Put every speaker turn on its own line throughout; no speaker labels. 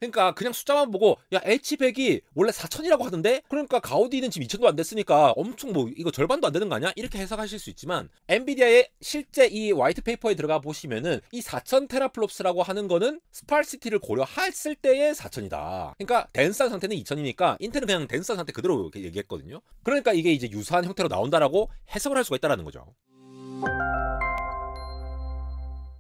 그러니까 그냥 숫자만 보고 야 H100이 원래 4000이라고 하던데? 그러니까 가우디는 지금 2000도 안 됐으니까 엄청 뭐 이거 절반도 안 되는 거 아니야? 이렇게 해석하실 수 있지만 엔비디아의 실제 이 화이트 페이퍼에 들어가 보시면은 이 4000 테라플롭스라고 하는 거는 스파르시티를 고려했을 때의 4000이다. 그러니까 덴스한 상태는 2000이니까 인텔은 그냥 덴스한 상태 그대로 이렇게 얘기했거든요. 그러니까 이게 이제 유사한 형태로 나온다라고 해석을 할 수가 있다라는 거죠.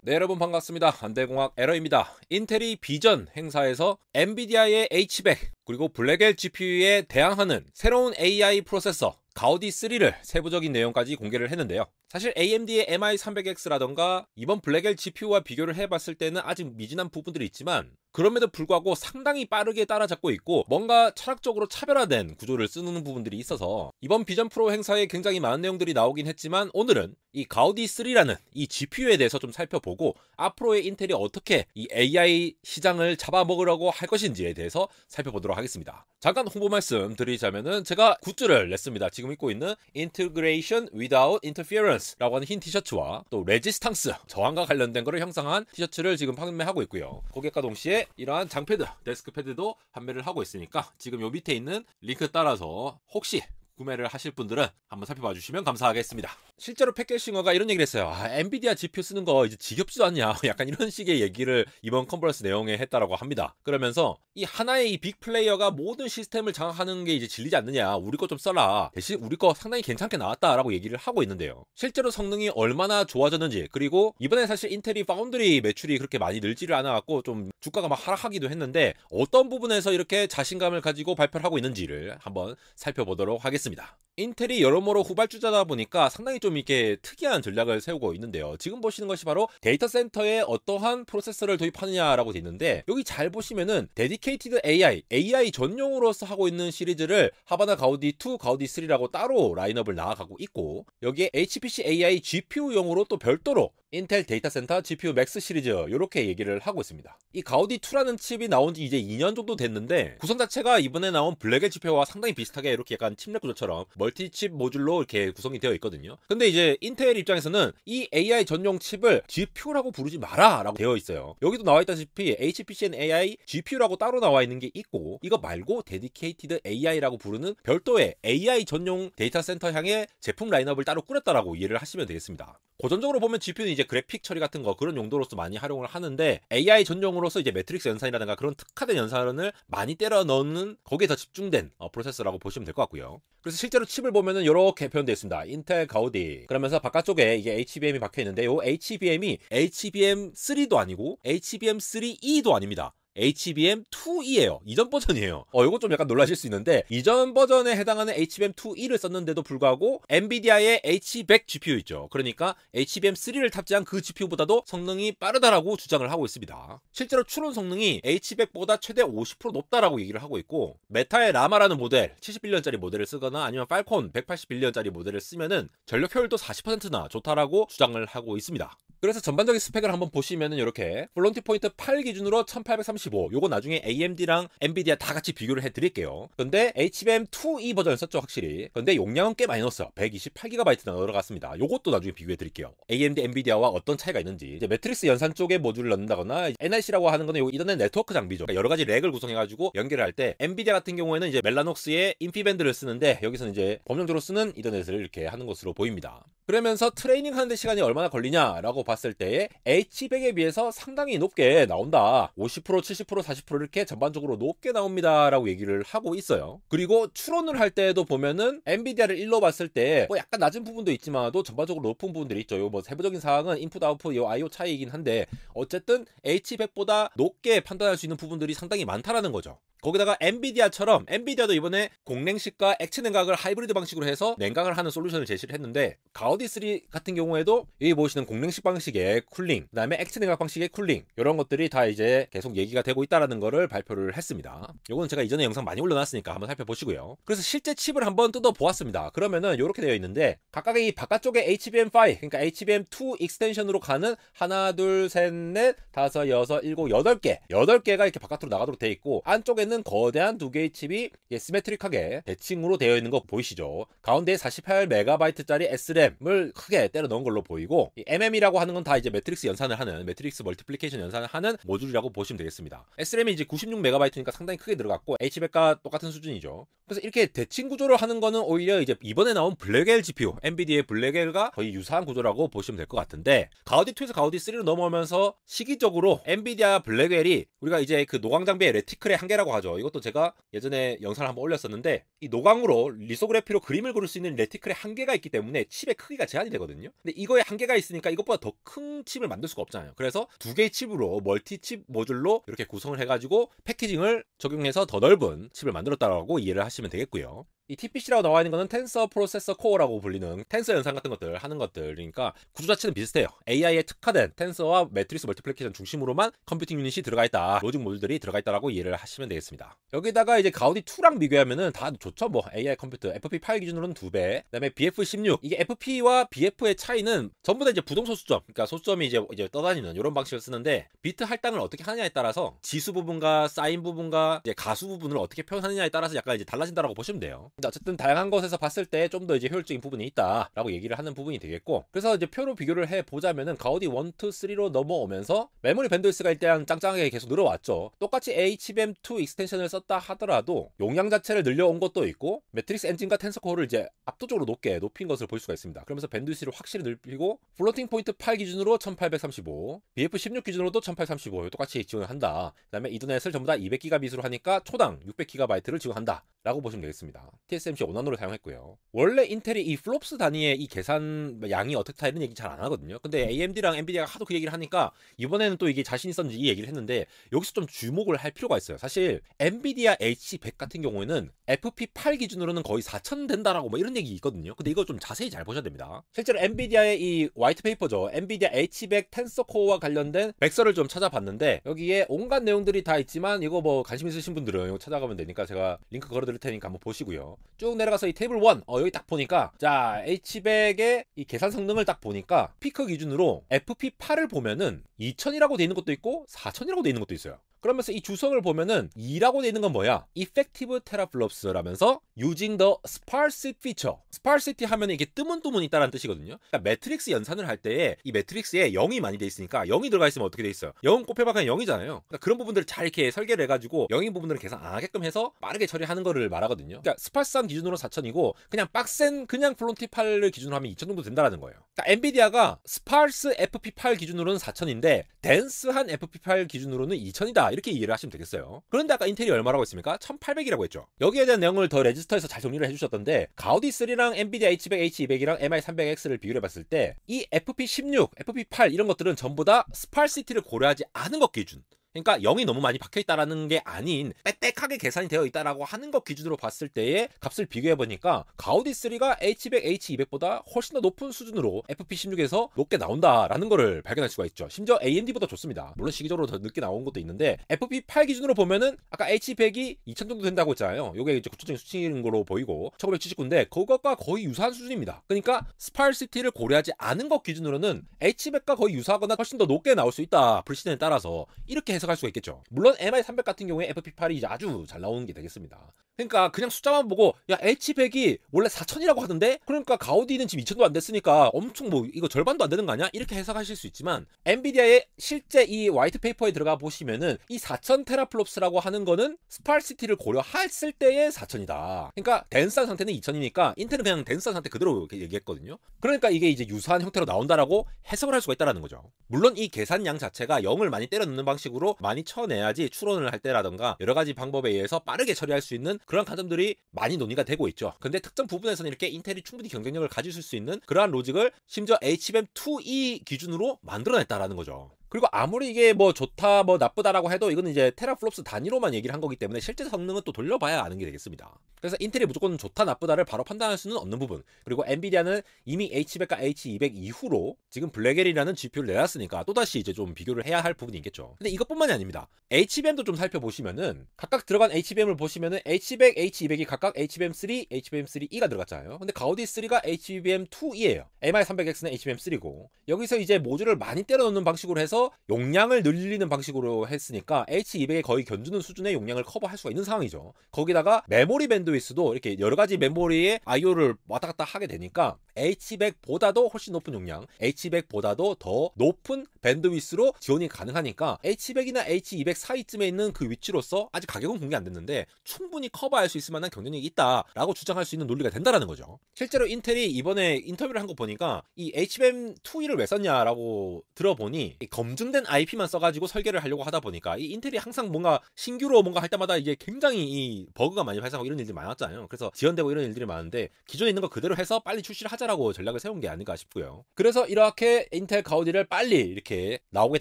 네, 여러분 반갑습니다. 안대공학 에러입니다. 인텔이 비전 행사에서 엔비디아의 H100 그리고 블랙엘 GPU에 대항하는 새로운 AI 프로세서 가우디 3를 세부적인 내용까지 공개를 했는데요. 사실 AMD의 MI300X라던가 이번 블랙엘 GPU와 비교를 해봤을 때는 아직 미진한 부분들이 있지만 그럼에도 불구하고 상당히 빠르게 따라잡고 있고 뭔가 철학적으로 차별화된 구조를 쓰는 부분들이 있어서 이번 비전 프로 행사에 굉장히 많은 내용들이 나오긴 했지만 오늘은 이 가우디 3라는 이 GPU에 대해서 좀 살펴보고 앞으로의 인텔이 어떻게 이 AI 시장을 잡아먹으려고 할 것인지에 대해서 살펴보도록 하겠습니다. 잠깐 홍보 말씀 드리자면은 제가 굿즈를 냈습니다. 지금 입고 있는 Integration Without Interference 라고 하는 흰 티셔츠와 또 레지스탕스 저항과 관련된 거를 형성한 티셔츠를 지금 판매하고 있고요. 고객과 동시에 이러한 장패드, 데스크 패드도 판매를 하고 있으니까 지금 요 밑에 있는 링크 따라서 혹시 구매를 하실 분들은 한번 살펴봐 주시면 감사하겠습니다. 실제로 팻게싱어가 이런 얘기를 했어요. 엔비디아 GPU 쓰는 거 이제 지겹지도 않냐 약간 이런 식의 얘기를 이번 컨퍼런스 내용에 했다라고 합니다. 그러면서 이 하나의 이 빅플레이어가 모든 시스템을 장악하는 게 이제 질리지 않느냐, 우리 거 좀 써라, 대신 우리 거 상당히 괜찮게 나왔다라고 얘기를 하고 있는데요. 실제로 성능이 얼마나 좋아졌는지, 그리고 이번에 사실 인텔이 파운드리 매출이 그렇게 많이 늘지를 않아갖고 좀 주가가 막 하락하기도 했는데 어떤 부분에서 이렇게 자신감을 가지고 발표를 하고 있는지를 한번 살펴보도록 하겠습니다. 인텔이 여러모로 후발주자다 보니까 상당히 좀 이렇게 특이한 전략을 세우고 있는데요. 지금 보시는 것이 바로 데이터 센터에 어떠한 프로세서를 도입하느냐라고 되어 있는데 여기 잘 보시면은 데디케이티드 AI 전용으로서 하고 있는 시리즈를 하바나 가우디 2, 가우디 3라고 따로 라인업을 나아가고 있고 여기에 HPC AI GPU용으로 또 별도로 인텔 데이터 센터 GPU 맥스 시리즈 이렇게 얘기를 하고 있습니다. 이 가우디 2라는 칩이 나온 지 이제 2년 정도 됐는데 구성 자체가 이번에 나온 블랙엘 GPU와 상당히 비슷하게 이렇게 약간 칩넷 구조처럼 멀티칩 모듈로 이렇게 구성이 되어 있거든요. 근데 이제 인텔 입장에서는 이 AI 전용 칩을 GPU라고 부르지 마라 라고 되어 있어요. 여기도 나와 있다시피 HPC AI GPU라고 따로 나와 있는 게 있고 이거 말고 데디케이티드 AI라고 부르는 별도의 AI 전용 데이터 센터 향의 제품 라인업을 따로 꾸렸다라고 이해를 하시면 되겠습니다. 고전적으로 보면 GPU는 이제 그래픽 처리 같은 거 그런 용도로서 많이 활용을 하는데 AI 전용으로서 이제 매트릭스 연산이라든가 그런 특화된 연산을 많이 때려 넣는 거기에 더 집중된 프로세서라고 보시면 될 것 같고요. 그래서 실제로 칩을 보면은 이렇게 표현되어 있습니다. 인텔 가우디. 그러면서 바깥쪽에 이게 HBM이 박혀 있는데 요 HBM이 HBM3도 아니고 HBM3E도 아닙니다. HBM2E예요. 이전 버전이에요. 이거 좀 약간 놀라실 수 있는데 이전 버전에 해당하는 HBM2E를 썼는데도 불구하고 엔비디아의 H100 GPU 있죠. 그러니까 HBM3를 탑재한 그 GPU보다도 성능이 빠르다라고 주장을 하고 있습니다. 실제로 추론 성능이 H100보다 최대 50% 높다라고 얘기를 하고 있고 메타의 라마라는 모델 71년짜리 모델을 쓰거나 아니면 팔콘 181년짜리 모델을 쓰면은 전력 효율도 40%나 좋다라고 주장을 하고 있습니다. 그래서 전반적인 스펙을 한번 보시면은 이렇게 플론티 포인트 8 기준으로 1835 요거 나중에 AMD랑 엔비디아 다 같이 비교를 해드릴게요. 근데 HBM2E 버전을 썼죠 확실히. 근데 용량은 꽤 많이 넣었어요. 128GB나 들어갔습니다. 요것도 나중에 비교해드릴게요. AMD, 엔비디아와 어떤 차이가 있는지. 이제 매트릭스 연산 쪽에 모듈을 넣는다거나 NIC라고 하는 거는 요 이더넷 네트워크 장비죠. 그러니까 여러 가지 렉을 구성해가지고 연결을 할 때 엔비디아 같은 경우에는 이제 멜라녹스의 인피밴드를 쓰는데 여기서는 이제 범용적으로 쓰는 이더넷을 이렇게 하는 것으로 보입니다. 그러면서 트레이닝 하는데 시간이 얼마나 걸리냐라고 봤을 때 H100에 비해서 상당히 높게 나온다. 50%, 70%, 40% 이렇게 전반적으로 높게 나옵니다 라고 얘기를 하고 있어요. 그리고 추론을 할 때도 보면은 엔비디아를 일로 봤을 때 뭐 약간 낮은 부분도 있지만도 전반적으로 높은 부분들이 있죠. 요 뭐 세부적인 사항은 인풋 아웃풋 요 IO 차이이긴 한데 어쨌든 H100보다 높게 판단할 수 있는 부분들이 상당히 많다라는 거죠. 거기다가 엔비디아처럼 엔비디아도 이번에 공냉식과 액체 냉각을 하이브리드 방식으로 해서 냉각을 하는 솔루션을 제시를 했는데 가우디 3 같은 경우에도 여기 보시는 공냉식 방식의 쿨링, 그 다음에 액체 냉각 방식의 쿨링 이런 것들이 다 이제 계속 얘기가 되고 있다라는 거를 발표를 했습니다. 요거는 제가 이전에 영상 많이 올려놨으니까 한번 살펴보시고요. 그래서 실제 칩을 한번 뜯어 보았습니다. 그러면은 이렇게 되어 있는데 각각의 이 바깥쪽에 HBM5 그러니까 HBM2 익스텐션으로 가는 하나 둘 셋 넷 다섯 여섯 일곱 8개 8개가 이렇게 바깥으로 나가도록 되어 있고 안쪽에는 보시면은 거대한 두 개의 칩이 시메트릭하게 대칭으로 되어 있는 거 보이시죠? 가운데에 48MB짜리 SRAM을 크게 때려 넣은 걸로 보이고, 이 MM이라고 하는 건 다 이제 매트릭스 연산을 하는, 매트릭스 멀티플리케이션 연산을 하는 모듈이라고 보시면 되겠습니다. SRAM이 이제 96MB니까 상당히 크게 들어갔고 H100과 똑같은 수준이죠. 그래서 이렇게 대칭 구조를 하는 거는 오히려 이제 이번에 나온 블랙엘 GPU, 엔비디아의 블랙엘과 거의 유사한 구조라고 보시면 될 것 같은데, 가우디2에서 가우디3로 넘어오면서 시기적으로 엔비디아 블랙엘이 우리가 이제 그 노광 장비의 레티클의 한계라고 하죠. 이것도 제가 예전에 영상을 한번 올렸었는데, 이 노광으로 리소그래피로 그림을 그릴 수 있는 레티클의 한계가 있기 때문에 칩의 크기가 제한이 되거든요. 근데 이거에 한계가 있으니까 이것보다 더 큰 칩을 만들 수가 없잖아요. 그래서 두 개의 칩으로 멀티칩 모듈로 이렇게 구성을 해가지고 패키징을 적용해서 더 넓은 칩을 만들었다고 이해를 하시면 되겠고요. 이 TPC라고 나와 있는 거는 텐서 프로세서 코어라고 불리는 텐서 연산 같은 것들 하는 것들이니까 구조 자체는 비슷해요. AI에 특화된 텐서와 매트릭스 멀티플리케이션 중심으로만 컴퓨팅 유닛이 들어가 있다, 로직 모듈들이 들어가 있다라고 이해를 하시면 되겠습니다. 여기다가 이제 가우디2랑 비교하면은 다 좋죠. 뭐 AI 컴퓨터 FP8 기준으로는 2배, 그다음에 BF16, 이게 FP와 BF의 차이는 전부 다 이제 부동 소수점, 그러니까 소수점이 이제 떠다니는 이런 방식을 쓰는데, 비트 할당을 어떻게 하느냐에 따라서 지수 부분과 사인 부분과 이제 가수 부분을 어떻게 표현하느냐에 따라서 약간 이제 달라진다라고 보시면 돼요. 어쨌든 다양한 것에서 봤을 때 좀 더 이제 효율적인 부분이 있다라고 얘기를 하는 부분이 되겠고, 그래서 이제 표로 비교를 해 보자면은 가우디 1, 2, 3로 넘어오면서 메모리 밴드위스가 일단 짱짱하게 계속 늘어왔죠. 똑같이 HBM2 익스텐션을 썼다 하더라도 용량 자체를 늘려온 것도 있고, 매트릭스 엔진과 텐서 코어를 이제 압도적으로 높인 것을 볼 수가 있습니다. 그러면서 밴드위스를 확실히 넓히고, 플로팅 포인트 8 기준으로 1835, BF16 기준으로도 1835 똑같이 지원을 한다. 그다음에 이더넷을 전부 다 200GB 비수로 하니까 초당 600GB를 지원한다 라고 보시면 되겠습니다. TSMC 5나노를 사용했고요. 원래 인텔이 이 플롭스 단위의 이 계산 양이 어떻다 이런 얘기 잘 안 하거든요. 근데 AMD랑 엔비디아가 하도 그 얘기를 하니까 이번에는 또 이게 자신 있었는지 이 얘기를 했는데, 여기서 좀 주목을 할 필요가 있어요. 사실 엔비디아 H100 같은 경우에는 FP8 기준으로는 거의 4000 된다라고 뭐 이런 얘기 있거든요. 근데 이거 좀 자세히 잘 보셔야 됩니다. 실제로 엔비디아의 이 화이트 페이퍼죠, 엔비디아 H100 텐서 코어와 관련된 백서를 좀 찾아봤는데, 여기에 온갖 내용들이 다 있지만 이거 뭐 관심 있으신 분들은 이거 찾아가면 되니까 제가 링크 걸어드릴 테니까 한번 보시고요. 쭉 내려가서 이 테이블 1, 여기 딱 보니까, 자 H100의 이 계산 성능을 딱 보니까 피크 기준으로 FP8을 보면은 2000이라고 돼 있는 것도 있고 4000이라고 돼 있는 것도 있어요. 그러면서 이 주성을 보면은 2라고 돼 있는 건 뭐야? Effective teraflops라면서 using the sparse feature. sparsity 하면 이게 뜨문뜨문 있다라는 뜻이거든요. 그러니까 매트릭스 연산을 할 때에 이 매트릭스에 0이 많이 돼 있으니까, 0이 들어가 있으면 어떻게 돼 있어요? 0 곱해봐 그냥 0이잖아요. 그러니까 그런 부분들을 잘 이렇게 설계를 해가지고 0인 부분들을 계산 안 하게끔 해서 빠르게 처리하는 거를 말하거든요. 그러니까 스파스한 기준으로 4000이고 그냥 빡센 그냥 플론티8을 기준으로 하면 2000 정도 된다라는 거예요. 그러니까 엔비디아가 스파스 FP8 기준으로는 4000인데 덴스한 FP8 기준으로는 2000이다, 이렇게 이해를 하시면 되겠어요. 그런데 아까 인텔이 얼마라고 했습니까? 1800이라고 했죠. 여기에 대한 내용을 더 레지스터에서 잘 정리를 해주셨던데, 가우디3랑 엔비디아 H100, H200이랑 MI300X를 비교를 해봤을 때 이 FP16, FP8 이런 것들은 전부 다 스파시티를 고려하지 않은 것 기준, 그러니까 0이 너무 많이 박혀있다라는 게 아닌 빽빽하게 계산이 되어 있다라고 하는 것 기준으로 봤을 때의 값을 비교해보니까 가우디3가 H100, H200보다 훨씬 더 높은 수준으로 FP16에서 높게 나온다라는 거를 발견할 수가 있죠. 심지어 AMD보다 좋습니다. 물론 시기적으로 더 늦게 나온 것도 있는데, FP8 기준으로 보면은 아까 H100이 2000 정도 된다고 했잖아요. 요게 이제 구체적인 수치인 거로 보이고 1979인데 그것과 거의 유사한 수준입니다. 그러니까 스파르시티를 고려하지 않은 것 기준으로는 H100과 거의 유사하거나 훨씬 더 높게 나올 수 있다, 프리시즌에 따라서. 이렇게 해석할 수가 있겠죠. 물론 MI300 같은 경우에 FP8이 이제 아주 잘 나오는 게 되겠습니다. 그러니까 그냥 숫자만 보고 야 H100이 원래 4000이라고 하던데, 그러니까 가우디는 지금 2000도 안 됐으니까 엄청 뭐 이거 절반도 안 되는 거 아니야? 이렇게 해석하실 수 있지만, 엔비디아의 실제 이 화이트 페이퍼에 들어가 보시면은 이 4000 테라플롭스라고 하는 거는 스파르시티를 고려했을 때의 4000이다. 그러니까 덴스한 상태는 2000이니까 인텔은 그냥 덴스한 상태 그대로 얘기했거든요. 그러니까 이게 이제 유사한 형태로 나온다라고 해석을 할 수가 있다라는 거죠. 물론 이 계산량 자체가 0을 많이 때려 넣는 방식으로 많이 쳐내야지 추론을 할 때라던가 여러 가지 방법에 의해서 빠르게 처리할 수 있는 그런 관점들이 많이 논의가 되고 있죠. 근데 특정 부분에서는 이렇게 인텔이 충분히 경쟁력을 가질 수 있는 그러한 로직을 심지어 HBM2E 기준으로 만들어냈다라는 거죠. 그리고 아무리 이게 뭐 좋다 뭐 나쁘다라고 해도 이거는 이제 테라플롭스 단위로만 얘기를 한 거기 때문에 실제 성능은 또 돌려봐야 아는 게 되겠습니다. 그래서 인텔이 무조건 좋다 나쁘다를 바로 판단할 수는 없는 부분, 그리고 엔비디아는 이미 H100과 H200 이후로 지금 블랙엘이라는 GPU를 내놨으니까 또다시 이제 좀 비교를 해야 할 부분이 있겠죠. 근데 이것뿐만이 아닙니다. HBM도 좀 살펴보시면은 각각 들어간 HBM을 보시면은 H100, H200이 각각 HBM3, HBM3E가 들어갔잖아요. 근데 가우디3가 HBM2E예요. MI300X는 HBM3고, 여기서 이제 모듈을 많이 때려 넣는 방식으로 해서 해서 용량을 늘리는 방식으로 했으니까 H200에 거의 견주는 수준의 용량을 커버할 수가 있는 상황이죠. 거기다가 메모리 밴드위스도 이렇게 여러 가지 메모리에 IO를 왔다 갔다 하게 되니까 H200보다도 훨씬 높은 용량, H200보다도 더 높은 밴드위스로 지원이 가능하니까 H200이나 H200 사이쯤에 있는 그 위치로서 아직 가격은 공개 안 됐는데 충분히 커버할 수 있을 만한 경쟁력이 있다라고 주장할 수 있는 논리가 된다라는 거죠. 실제로 인텔이 이번에 인터뷰를 한 거 보니까 이 HBM2E를 왜 썼냐라고 들어보니 검증된 IP만 써가지고 설계를 하려고 하다 보니까 이 인텔이 항상 뭔가 신규로 뭔가 할 때마다 이제 굉장히 이 버그가 많이 발생하고 이런 일들이 많았잖아요. 그래서 지연되고 이런 일들이 많은데 기존에 있는 거 그대로 해서 빨리 출시를 하자라고 전략을 세운 게 아닌가 싶고요. 그래서 이렇게 인텔 가우디를 빨리 이렇게 나오게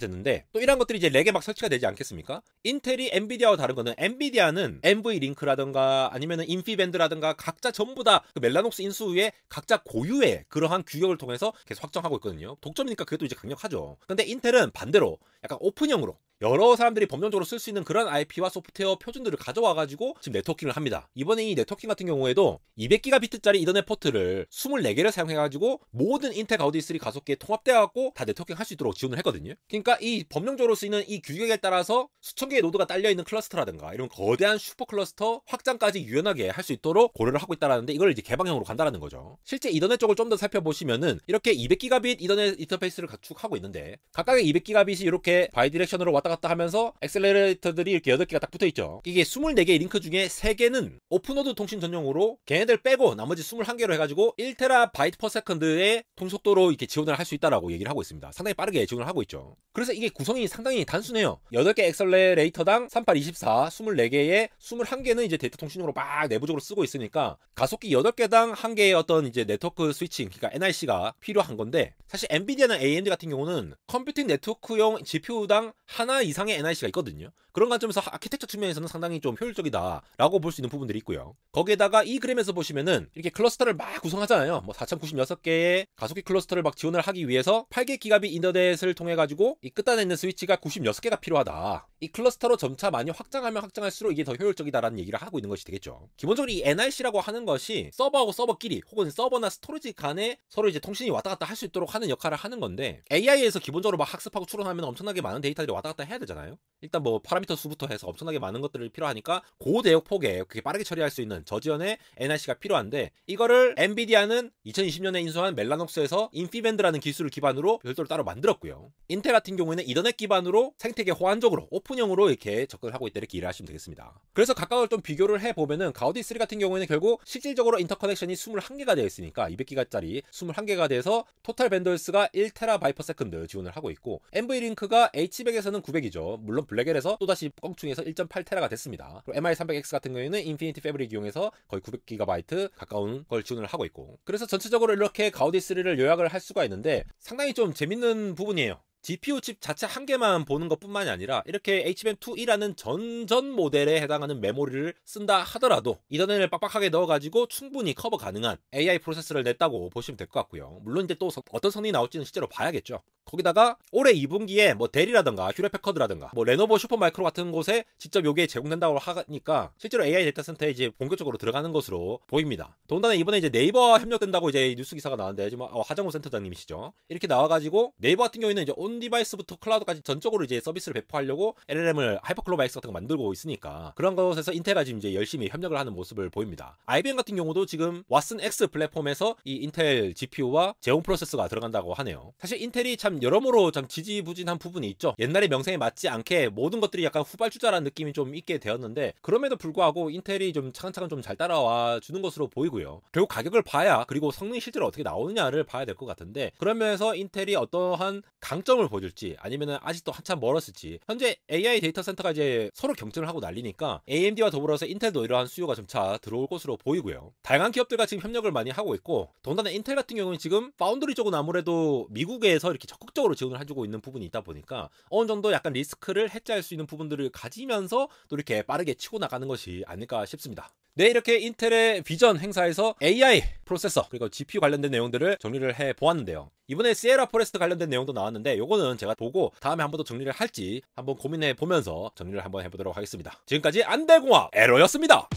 됐는데 또 이런 것들이 이제 렉에 막 설치가 되지 않겠습니까? 인텔이 엔비디아와 다른 거는 엔비디아는 NV링크라든가 아니면은 인피밴드라든가 각자 전부 다 그 멜라녹스 인수 후에 각자 고유의 그러한 규격을 통해서 계속 확정하고 있거든요. 독점이니까 그것도 이제 강력하죠. 근데 인텔은 반대로 약간 오픈형으로 여러 사람들이 법령적으로 쓸 수 있는 그런 IP와 소프트웨어 표준들을 가져와가지고 지금 네트워킹을 합니다. 이번에 이 네트워킹 같은 경우에도 200GB짜리 이더넷 포트를 24개를 사용해가지고 모든 인텔 가우디 3 가속기에 통합되어갖고 다 네트워킹 할 수 있도록 지원을 했거든요. 그러니까 이 법령적으로 쓰이는 이 규격에 따라서 수천 개의 노드가 딸려있는 클러스터라든가 이런 거대한 슈퍼 클러스터 확장까지 유연하게 할 수 있도록 고려를 하고 있다는데 이걸 이제 개방형으로 간다라는 거죠. 실제 이더넷 쪽을 좀 더 살펴보시면은 이렇게 200GB 이더넷 인터페이스를 구축하고 있는데 각각의 200GB이 이렇게 바이디렉션으로 왔다 갔다 하면서 엑셀레이터들이 이렇게 8개가 딱 붙어있죠. 이게 24개의 링크 중에 3개는 오픈노드 통신 전용으로 걔네들 빼고 나머지 21개로 해가지고 1TB/s 의 통속도로 이렇게 지원을 할 수 있다라고 얘기를 하고 있습니다. 상당히 빠르게 지원을 하고 있죠. 그래서 이게 구성이 상당히 단순해요. 8개 엑셀레이터당 3824 24개에 21개는 이제 데이터 통신용으로 막 내부적으로 쓰고 있으니까 가속기 8개당 1개의 어떤 이제 네트워크 스위칭 그러니까 NIC가 필요한 건데 사실 엔비디아나 AMD 같은 경우는 컴퓨팅 네트워크용 GPU당 하나 이상의 NIC가 있거든요. 그런 관점에서 아키텍처 측면에서는 상당히 좀 효율적이다라고 볼 수 있는 부분들이 있고요. 거기에다가 이 그램에서 보시면은 이렇게 클러스터를 막 구성하잖아요. 뭐 4096개의 가속기 클러스터를 막 지원을 하기 위해서 8개 기가빗 인터넷을 통해 가지고 이 끝단에 있는 스위치가 96개가 필요하다. 이 클러스터로 점차 많이 확장하면 확장할수록 이게 더 효율적이다라는 얘기를 하고 있는 것이 되겠죠. 기본적으로 이 NIC라고 하는 것이 서버하고 서버끼리 혹은 서버나 스토리지 간에 서로 이제 통신이 왔다 갔다 할 수 있도록 하는 역할을 하는 건데 AI에서 기본적으로 막 학습하고 추론하면 엄청나게 많은 데이터들이 왔다 갔다 해야 되잖아요. 일단 뭐 파라미터 수부터 해서 엄청나게 많은 것들이 필요하니까 고대역 폭에 그렇게 빠르게 처리할 수 있는 저지연의 NIC가 필요한데 이거를 엔비디아는 2020년에 인수한 멜라녹스에서 인피밴드라는 기술을 기반으로 별도로 따로 만들었고요. 인텔 같은 경우에는 이더넷 기반으로 생태계 호환적으로 오픈형으로 이렇게 접근을 하고 있다 이렇게 이해하시면 되겠습니다. 그래서 각각을 좀 비교를 해보면은 가우디 3 같은 경우에는 결국 실질적으로 인터커넥션이 21개가 되어 있으니까 200기가짜리 21개가 돼서 토탈 밴드위스가 1TB/s 지원을 하고 있고 NV링크가 H100에서는 900이죠. 물론 블랙엘에서 또다시 껑충해서 1.8TB가 됐습니다. 그리고 MI300X 같은 경우에는 인피니티 패브릭 이용해서 거의 900GB 가까운 걸 지원을 하고 있고 그래서 전체적으로 이렇게 가우디 3를 요약을 할 수가 있는데 상당히 좀 재밌는 부분이에요. GPU 칩 자체 한 개만 보는 것뿐만이 아니라 이렇게 HBM2E라는 전전 모델에 해당하는 메모리를 쓴다 하더라도 이더넷을 빡빡하게 넣어가지고 충분히 커버 가능한 AI 프로세서를 냈다고 보시면 될 것 같고요. 물론 이제 또 어떤 성능이 나올지는 실제로 봐야겠죠. 거기다가 올해 2분기에 뭐 델이라든가 휴레패커드라든가 뭐 레노버 슈퍼마이크로 같은 곳에 직접 요게 제공된다고 하니까 실제로 AI 데이터 센터에 이제 본격적으로 들어가는 것으로 보입니다. 더군다나 이번에 이제 네이버와 협력된다고 이제 뉴스 기사가 나왔는데 지금 하정우 센터장님이시죠. 이렇게 나와가지고 네이버 같은 경우에는 이제 온 디바이스부터 클라우드까지 전적으로 이제 서비스를 배포하려고 LLM을 하이퍼클로바 X 같은 거 만들고 있으니까 그런 것에서 인텔과 지금 이제 열심히 협력을 하는 모습을 보입니다. IBM 같은 경우도 지금 왓슨 X 플랫폼에서 이 인텔 GPU와 제온 프로세서가 들어간다고 하네요. 사실 인텔이 참 여러모로 참 지지부진한 부분이 있죠. 옛날에 명성에 맞지 않게 모든 것들이 약간 후발주자라는 느낌이 좀 있게 되었는데 그럼에도 불구하고 인텔이 좀 차근차근 좀 잘 따라와 주는 것으로 보이고요. 결국 가격을 봐야 그리고 성능이 실제로 어떻게 나오느냐를 봐야 될 것 같은데 그런 면에서 인텔이 어떠한 강점을 보여줄지 아니면은 아직도 한참 멀었을지 현재 AI 데이터 센터가 이제 서로 경쟁을 하고 난리니까 AMD와 더불어서 인텔도 이러한 수요가 점차 들어올 것으로 보이고요. 다양한 기업들과 지금 협력을 많이 하고 있고 더군다나 인텔 같은 경우는 지금 파운드리 쪽은 아무래도 미국에서 이렇게 적극적으로 지원을 해주고 있는 부분이 있다 보니까 어느 정도 약간 리스크를 해지할 수 있는 부분들을 가지면서 또 이렇게 빠르게 치고 나가는 것이 아닐까 싶습니다. 네, 이렇게 인텔의 비전 행사에서 AI 프로세서 그리고 GPU 관련된 내용들을 정리를 해 보았는데요. 이번에 시에라 포레스트 관련된 내용도 나왔는데 요거는 제가 보고 다음에 한 번 더 정리를 할지 한번 고민해 보면서 정리를 한번 해보도록 하겠습니다. 지금까지 안대공학 에러였습니다.